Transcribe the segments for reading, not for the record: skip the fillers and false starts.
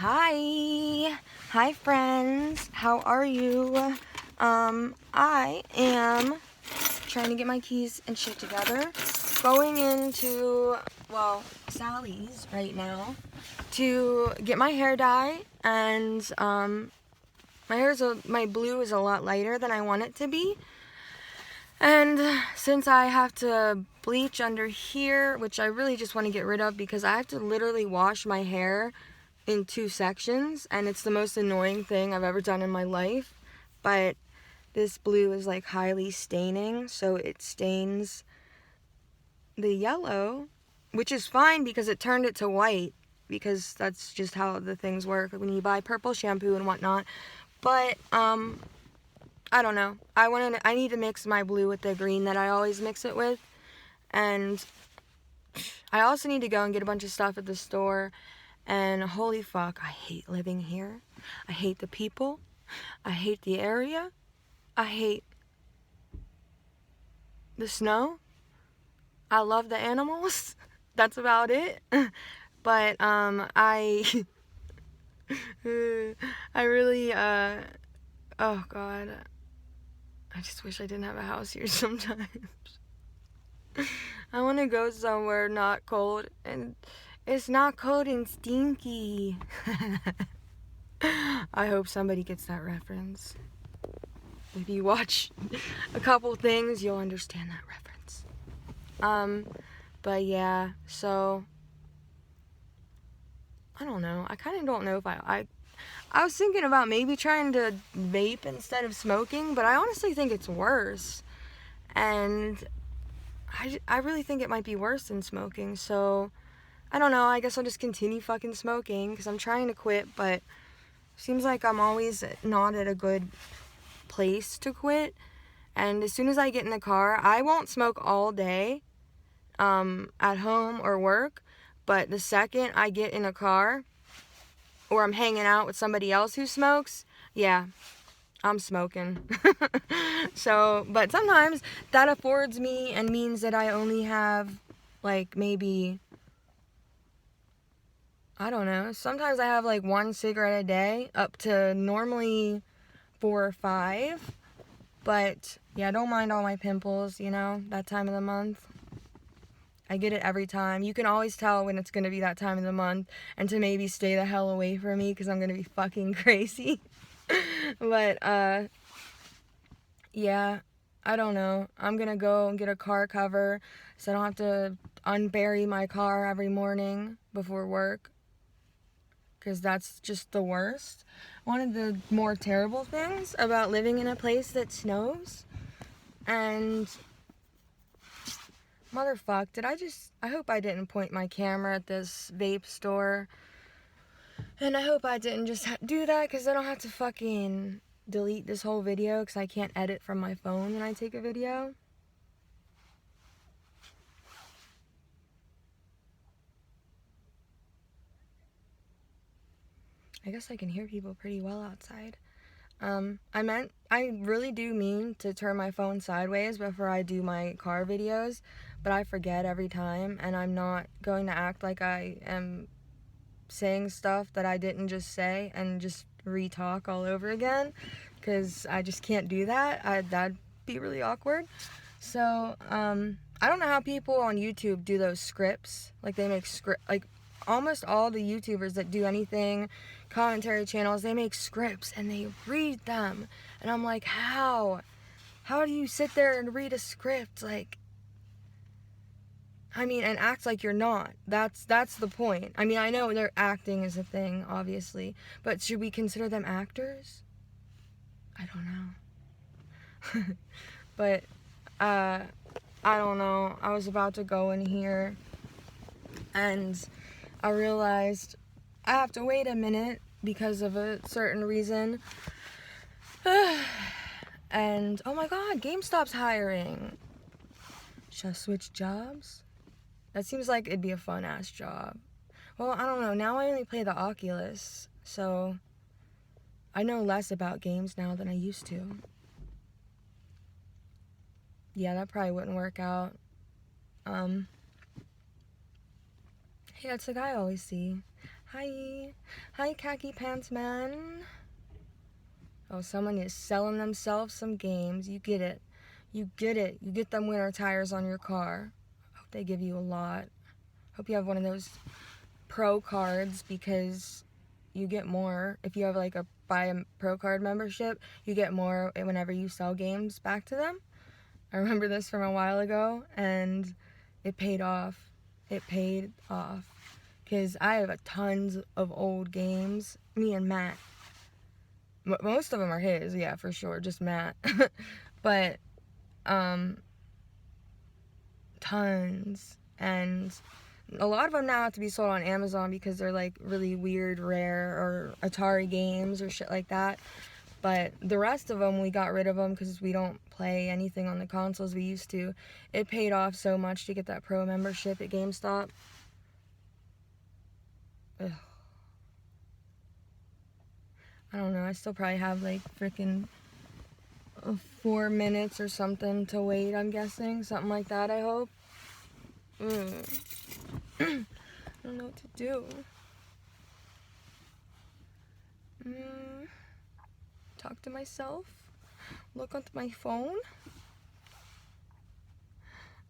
Hi friends, how are you? I am trying to get my keys and shit together, going into, Sally's right now to get my hair dye, and my blue is a lot lighter than I want it to be, and since I have to bleach under here, which I really just want to get rid of because I have to literally wash my hair in 2 sections, and it's the most annoying thing I've ever done in my life. But this blue is like highly staining, so it stains the yellow, which is fine because it turned it to white, because that's just how the things work when you buy purple shampoo and whatnot. But I don't know, I need to mix my blue with the green that I always mix it with, and I also need to go and get a bunch of stuff at the store. And holy fuck, I hate living here. I hate the people. I hate the area. I hate the snow. I love the animals. That's about it. But I really oh god. I just wish I didn't have a house here sometimes. I want to go somewhere not cold, and it's not cold and stinky. I hope somebody gets that reference. If you watch a couple things, you'll understand that reference. But yeah, so I don't know. I kind of don't know if I was thinking about maybe trying to vape instead of smoking, but I honestly think it's worse. And I really think it might be worse than smoking, so I don't know. I guess I'll just continue fucking smoking because I'm trying to quit, but seems like I'm always not at a good place to quit. And as soon as I get in the car, I won't smoke all day at home or work, but the second I get in a car or I'm hanging out with somebody else who smokes, yeah, I'm smoking. So, but sometimes that affords me and means that I only have like maybe, I don't know, sometimes I have like 1 cigarette a day, up to normally 4 or 5. But yeah, don't mind all my pimples, that time of the month. I get it every time. You can always tell when it's going to be that time of the month, and to maybe stay the hell away from me because I'm going to be fucking crazy. But yeah, I don't know. I'm going to go and get a car cover so I don't have to unbury my car every morning before work, because that's just the worst. One of the more terrible things about living in a place that snows. And motherfuck, I hope I didn't point my camera at this vape store. And I hope I didn't just do that, because then I'll have to fucking delete this whole video because I can't edit from my phone when I take a video. I guess I can hear people pretty well outside. I really do mean to turn my phone sideways before I do my car videos, but I forget every time, and I'm not going to act like I am saying stuff that I didn't just say and just re-talk all over again, because I just can't do that. That'd be really awkward. So, I don't know how people on YouTube do those scripts. Like, they make like, almost all the YouTubers that do anything, commentary channels, they make scripts and they read them. And I'm like, how? How do you sit there and read a script? Like, I mean, and act like you're not. That's the point. I mean, I know their acting is a thing, obviously, but should we consider them actors? I don't know. But, I don't know. I was about to go in here, and I realized I have to wait a minute because of a certain reason. And, oh my god, GameStop's hiring. Should I switch jobs? That seems like it'd be a fun-ass job. Well, I don't know. Now I only play the Oculus, so I know less about games now than I used to. Yeah, that probably wouldn't work out. Hey, that's the guy I always see. Hi. Hi, khaki pants man. Oh, someone is selling themselves some games. You get it. You get it. You get them winter tires on your car. Hope they give you a lot. Hope you have one of those pro cards, because you get more. If you have like buy a pro card membership, you get more whenever you sell games back to them. I remember this from a while ago, and it paid off. It paid off. Because I have tons of old games. Me and Matt. Most of them are his, yeah, for sure. Just Matt. But, tons. And a lot of them now have to be sold on Amazon because they're like really weird, rare, or Atari games or shit like that. But the rest of them, we got rid of them because we don't play anything on the consoles we used to. It paid off so much to get that pro membership at GameStop. Ugh. I don't know, I still probably have like freaking 4 minutes or something to wait, I'm guessing. Something like that, I hope. I don't know what to do. Talk to myself? Look onto my phone?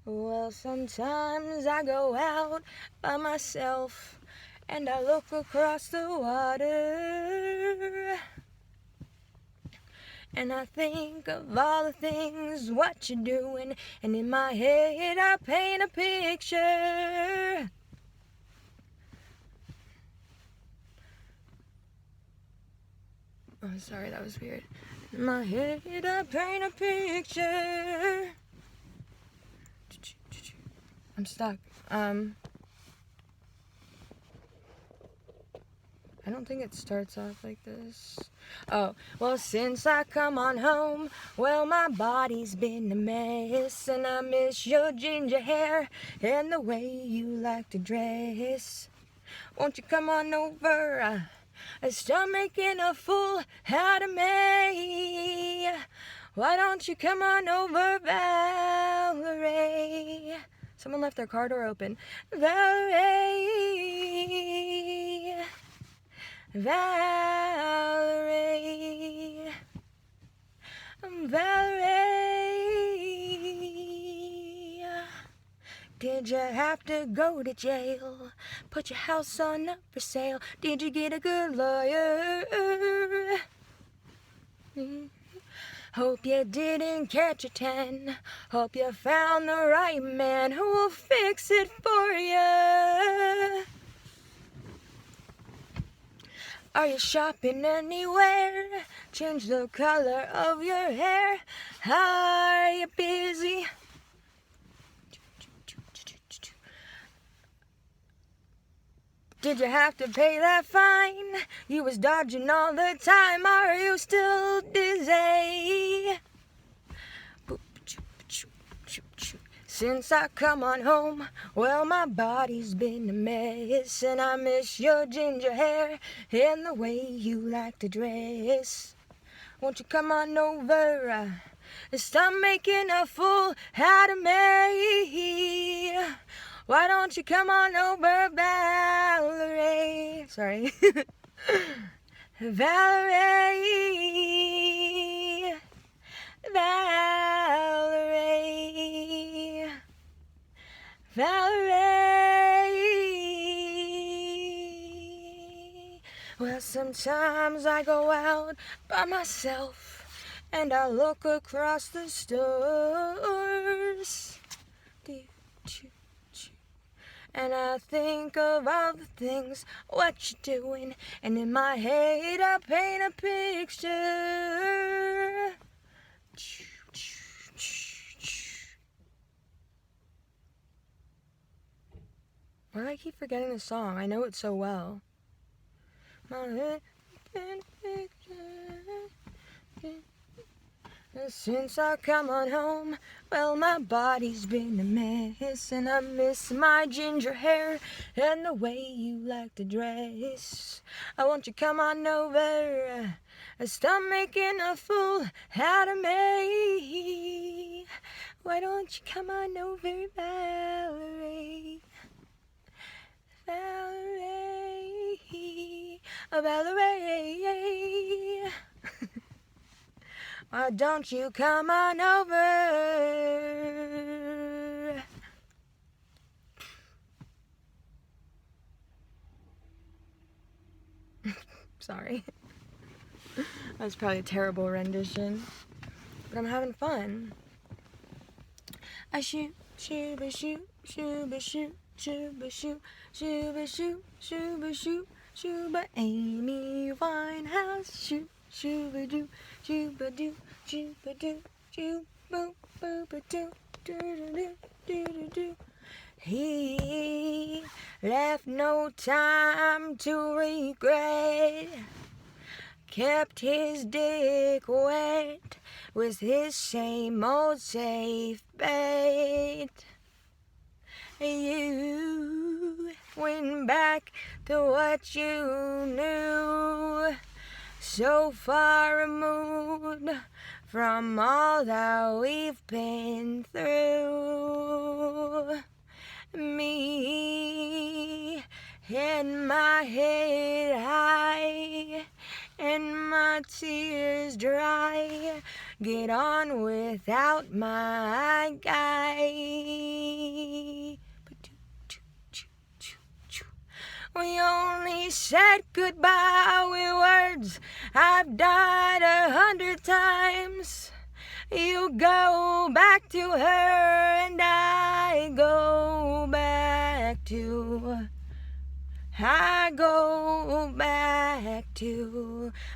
Well, sometimes I go out by myself and I look across the water, and I think of all the things, what you're doing, and in my head I paint a picture. Oh, sorry, that was weird. In my head I paint a picture. I'm stuck. I don't think it starts off like this. Oh, well, since I come on home, well, my body's been a mess, and I miss your ginger hair and the way you like to dress. Won't you come on over? Stop making a fool out of me. Why don't you come on over, Valerie? Someone left their car door open. Valerie. Valerie. Valerie. Did you have to go to jail? Put your house on up for sale? Did you get a good lawyer? Hope you didn't catch a 10. Hope you found the right man who will fix it for you. Are you shopping anywhere? Change the color of your hair. Are you busy? Did you have to pay that fine? You was dodging all the time. Are you still dizzy? Since I come on home, well, my body's been a mess, and I miss your ginger hair and the way you like to dress. Won't you come on over? Stop making a fool out of me. Why don't you come on over, Valerie? Sorry. Valerie. Valerie. Valerie. Well, sometimes I go out by myself and I look across the stores, and I think of all the things, what you're doing, and in my head I paint a picture. Why do I keep forgetting the song? I know it so well. My head paint a picture. Since I come on home, well, my body's been a mess, and I miss my ginger hair and the way you like to dress. I want you come on over, stop making a fool out of me. Why don't you come on over, Valerie? Valerie. Valerie. Why don't you come on over? Sorry. That was probably a terrible rendition. But I'm having fun. I shoot, shooba shoot, shooba shoot, shooba shoot, shooba shoot, shooba shoot, shooba Amy Winehouse, shoot, shooba doo, shooba doo, shooba doo, shoo, boo, booba doo, doo doo doo, doo doo doo. He left no time to regret. Kept his dick wet with his same old safe bet. You went back to what you knew, so far removed from all that we've been through. Me and my head high and my tears dry, get on without my guy. We only said goodbye with words. I've died 100 times. You go back to her and I go back to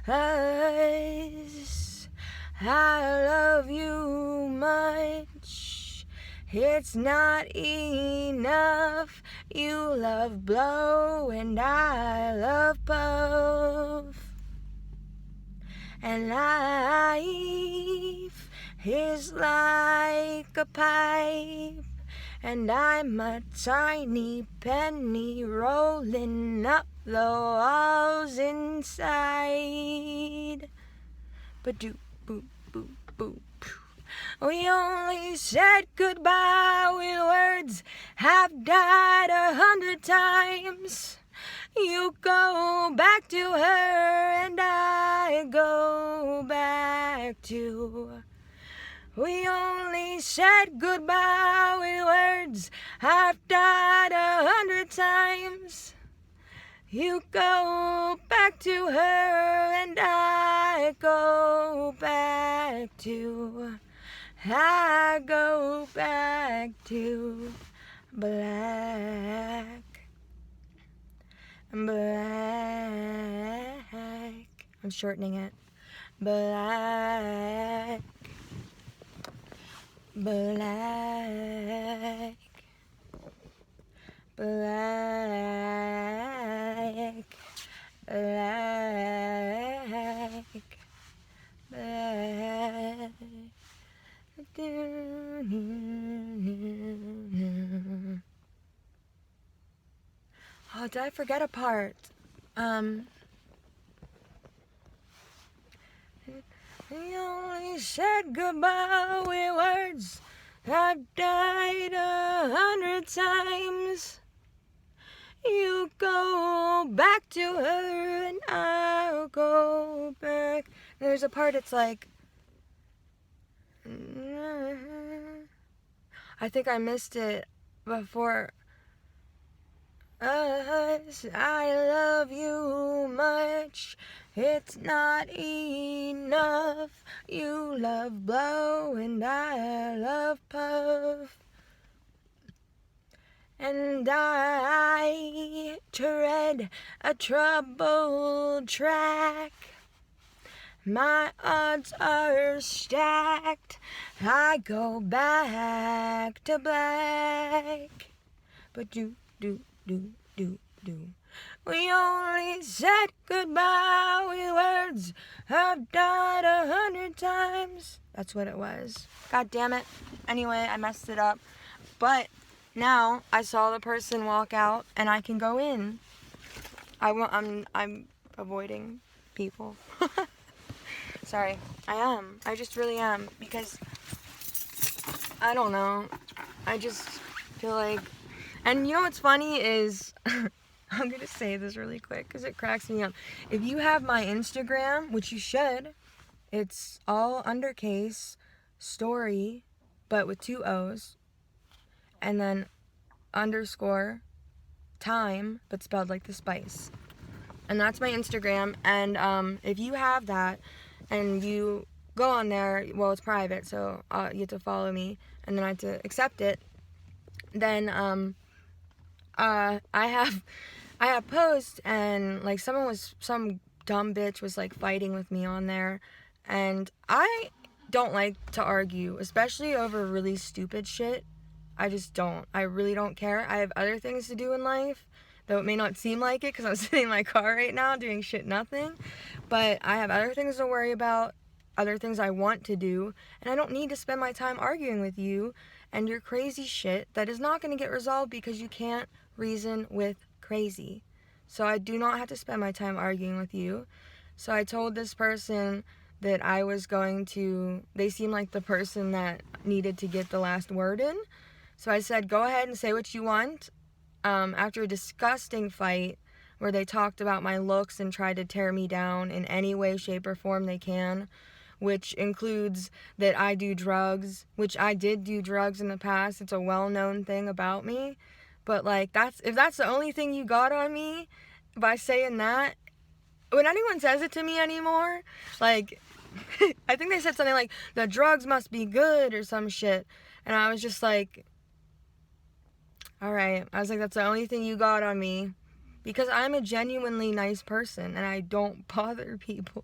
us. I love you much. It's not enough. You love blow and I love puff. And life is like a pipe, and I'm a tiny penny rolling up the walls inside. Ba-doo, boo, boo, boo. We only said goodbye with words. I've died 100 times. You go back to her and I go back to. We only said goodbye with words. I've died 100 times. You go back to her and I go back to. I go back to black. I'm shortening it. Black. Black. Black. Black. Oh, did I forget a part? We only said goodbye with words. I've died 100 times. You go back to her and I'll go back. There's a part it's like, I think I missed it before. Us, I love you much. It's not enough. You love blow and I love puff. And I tread a troubled track. My odds are stacked. I go back to black. But do. We only said goodbye with words. I've died 100 times. That's what it was. God damn it. Anyway, I messed it up. But now I saw the person walk out and I can go in. I'm avoiding people. Sorry. I am. I just really am. Because I don't know. I just feel like. And you know what's funny is I'm going to say this really quick because it cracks me up. If you have my Instagram, which you should, it's all undercase story, but with 2 O's, and then underscore time, but spelled like the spice. And that's my Instagram. And if you have that and you go on there, well, it's private, so you have to follow me, and then I have to accept it. Then I have posts, and like some dumb bitch was like fighting with me on there, and I don't like to argue, especially over really stupid shit. I just don't. I really don't care. I have other things to do in life, though it may not seem like it because I'm sitting in my car right now doing shit nothing. But I have other things to worry about, other things I want to do, and I don't need to spend my time arguing with you and your crazy shit that is not going to get resolved because you can't reason with crazy. So I do not have to spend my time arguing with you. So I told this person that I was going to, they seemed like the person that needed to get the last word in. So I said, go ahead and say what you want. After a disgusting fight where they talked about my looks and tried to tear me down in any way, shape, or form they can, which includes that I do drugs, which I did do drugs in the past. It's a well-known thing about me. But, like, if that's the only thing you got on me by saying that, when anyone says it to me anymore, like, I think they said something like, the drugs must be good or some shit. And I was just like, all right. I was like, that's the only thing you got on me. Because I'm a genuinely nice person and I don't bother people.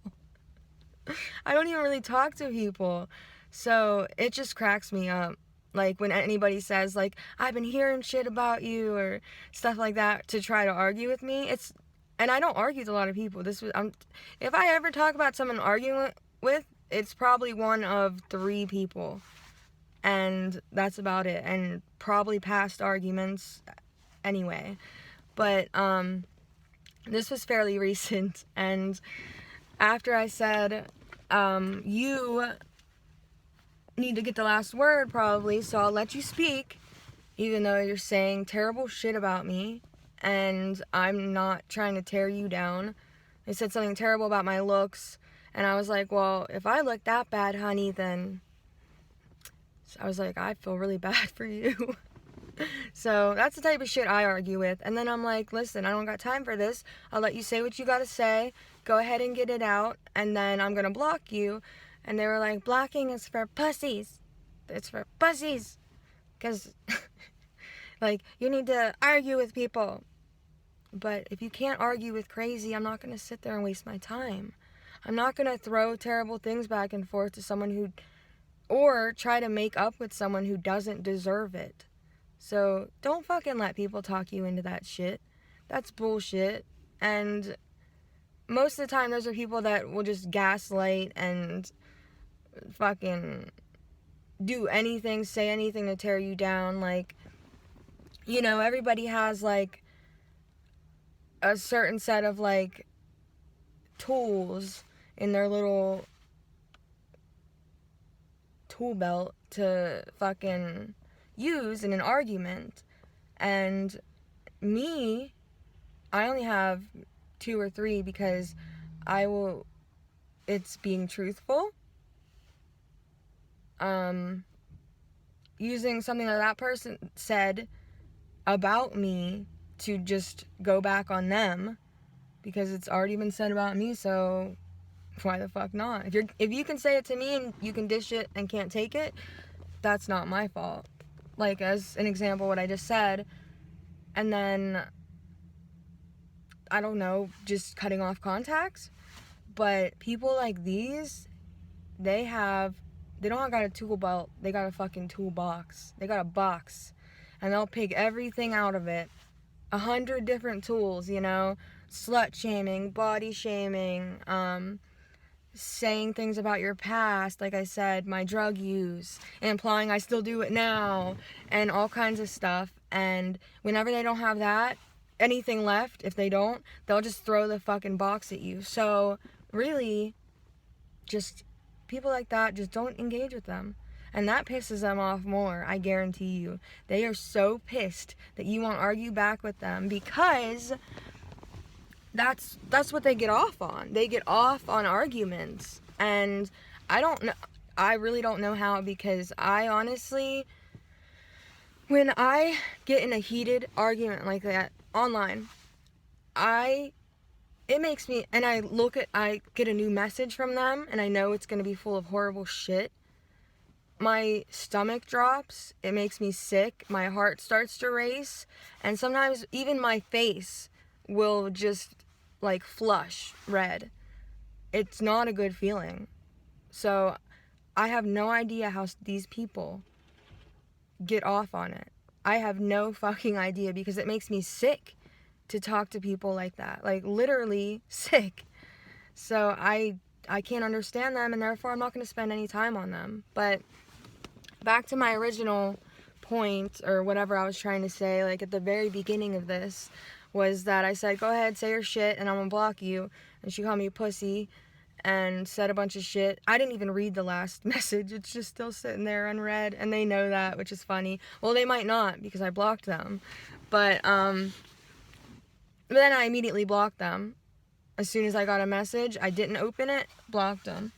I don't even really talk to people. So it just cracks me up. Like when anybody says like, I've been hearing shit about you or stuff like that to try to argue with me. And I don't argue with a lot of people. If I ever talk about someone arguing with, it's probably one of 3 people. And that's about it. And probably past arguments anyway. But this was fairly recent. And after I said, you need to get the last word probably, so I'll let you speak, even though you're saying terrible shit about me. And I'm not trying to tear you down. They said something terrible about my looks. And I was like, well, if I look that bad, honey, then... I was like, I feel really bad for you. So that's the type of shit I argue with. And then I'm like, listen, I don't got time for this. I'll let you say what you gotta say. Go ahead and get it out. And then I'm gonna block you. And they were like, blocking is for pussies. It's for pussies. Because, like, you need to argue with people. But if you can't argue with crazy, I'm not gonna sit there and waste my time. I'm not gonna throw terrible things back and forth to someone who... or try to make up with someone who doesn't deserve it. So don't fucking let people talk you into that shit. That's bullshit. And most of the time those are people that will just gaslight and fucking do anything, say anything to tear you down. Like, you know, everybody has like a certain set of like tools in their little tool belt to fucking use in an argument. And me, I only have 2 or 3 because it's being truthful. Using something that person said about me to just go back on them because it's already been said about me, so why the fuck not? If you can say it to me and you can dish it and can't take it, that's not my fault. Like, as an example, what I just said, and then, I don't know, just cutting off contacts. But people like these, they don't got a tool belt, they got a fucking toolbox. They got a box, and they'll pick everything out of it. 100 different tools, you know? Slut shaming, body shaming, saying things about your past, like I said, my drug use, and implying I still do it now, and all kinds of stuff. And whenever they don't have anything left, if they don't, they'll just throw the fucking box at you. So, really, just people like that, just don't engage with them. And that pisses them off more, I guarantee you. They are so pissed that you won't argue back with them because that's what they get off on. They get off on arguments. And I don't know, I really don't know how, because I honestly, when I get in a heated argument like that online, it makes me, and I get a new message from them, and I know it's going to be full of horrible shit. My stomach drops, it makes me sick, my heart starts to race, and sometimes even my face will just, like, flush red. It's not a good feeling. So, I have no idea how these people get off on it. I have no fucking idea, because it makes me sick to talk to people like that. Like, literally sick. So I can't understand them, and therefore I'm not going to spend any time on them. But back to my original point, or whatever I was trying to say, like at the very beginning of this, was that I said, go ahead, say your shit, and I'm going to block you. And she called me a pussy and said a bunch of shit. I didn't even read the last message. It's just still sitting there unread, and they know that, which is funny. Well, they might not, because I blocked them. But then I immediately blocked them. As soon as I got a message, I didn't open it, blocked them.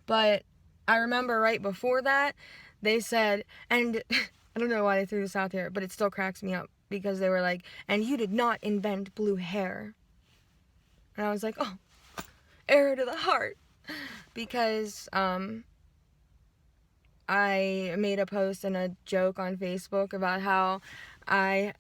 But I remember right before that, they said, and I don't know why they threw this out there, but it still cracks me up, because they were like, and you did not invent blue hair. And I was like, oh, arrow to the heart. Because I made a post and a joke on Facebook about how I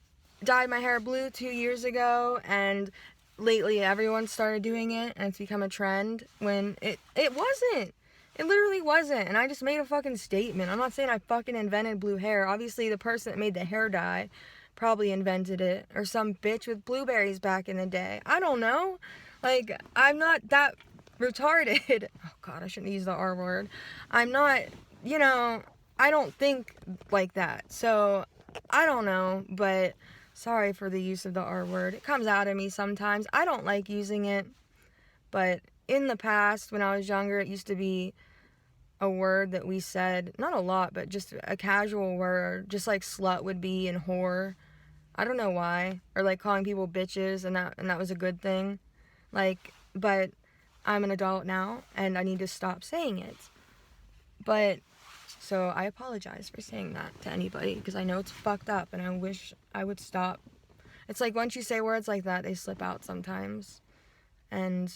dyed my hair blue 2 years ago, and lately everyone started doing it, and it's become a trend, when it wasn't. It literally wasn't. And I just made a fucking statement. I'm not saying I fucking invented blue hair. Obviously the person that made the hair dye probably invented it, or some bitch with blueberries back in the day. I don't know. Like, I'm not that retarded. Oh god, I shouldn't use the R word. I'm not, I don't think like that. So I don't know, but sorry for the use of the R word. It comes out of me sometimes. I don't like using it, but in the past, when I was younger, it used to be a word that we said, not a lot, but just a casual word, just like slut would be and whore. I don't know why. Or like calling people bitches, and that was a good thing. Like, but I'm an adult now, and I need to stop saying it. But so I apologize for saying that to anybody, because I know it's fucked up, and I wish I would stop. It's like once you say words like that, they slip out sometimes. And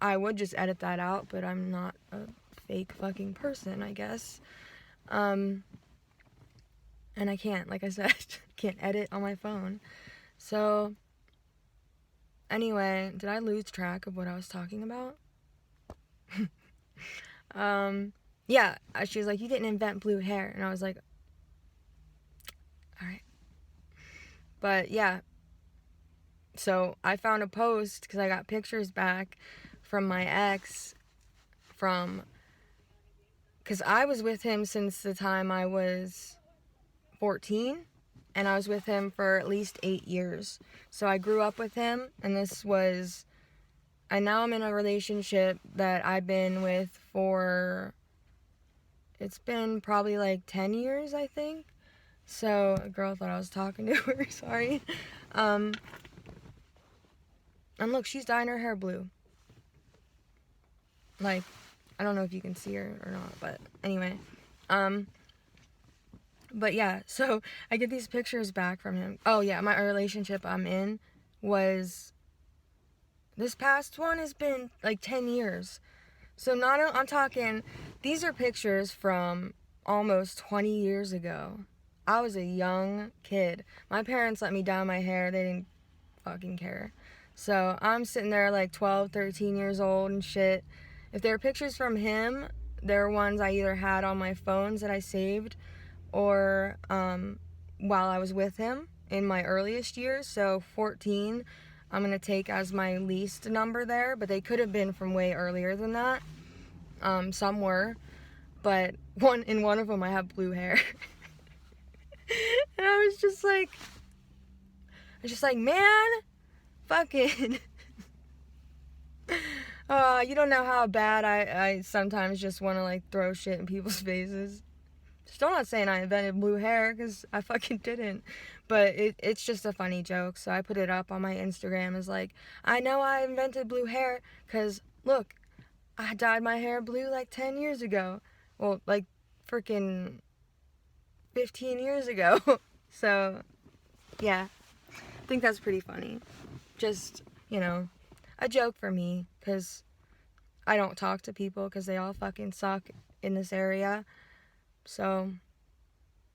I would just edit that out, but I'm not a fake fucking person, I guess. And I can't, like I said, can't edit on my phone. So, anyway, did I lose track of what I was talking about? Yeah, she was like, you didn't invent blue hair. And I was like, alright. But, yeah. So, I found a post, because I got pictures back from my ex, because I was with him since the time I was 14, and I was with him for at least 8 years. So I grew up with him, and now I'm in a relationship that I've been with for, it's been probably like 10 years, I think. So, a girl thought I was talking to her, sorry. And look, she's dyeing her hair blue. Like, I don't know if you can see her or not, but anyway. But yeah, so I get these pictures back from him. Oh yeah, my relationship I'm in was, this past one has been like 10 years. So I'm talking, these are pictures from almost 20 years ago. I was a young kid. My parents let me dye my hair. They didn't fucking care. So I'm sitting there like 12, 13 years old and shit. If there are pictures from him, they're ones I either had on my phones that I saved, or while I was with him in my earliest years. So 14, I'm going to take as my least number there, but they could have been from way earlier than that. Some were, but in one of them I have blue hair. And I was just like, man, fucking, you don't know how bad I sometimes just want to like throw shit in people's faces. Still not saying I invented blue hair, because I fucking didn't. But it's just a funny joke, so I put it up on my Instagram as like, I know I invented blue hair, because look, I dyed my hair blue like 10 years ago. Well, like freaking 15 years ago. So, yeah, I think that's pretty funny. Just, you know, a joke for me, because I don't talk to people because they all fucking suck in this area. So,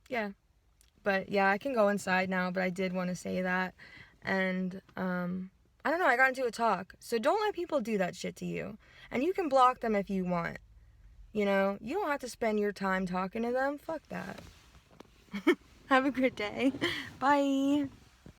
yeah. But yeah, I can go inside now, but I did want to say that. And, I don't know, I got into a talk. So don't let people do that shit to you. And you can block them if you want. You know, you don't have to spend your time talking to them. Fuck that. Have a good day. Bye.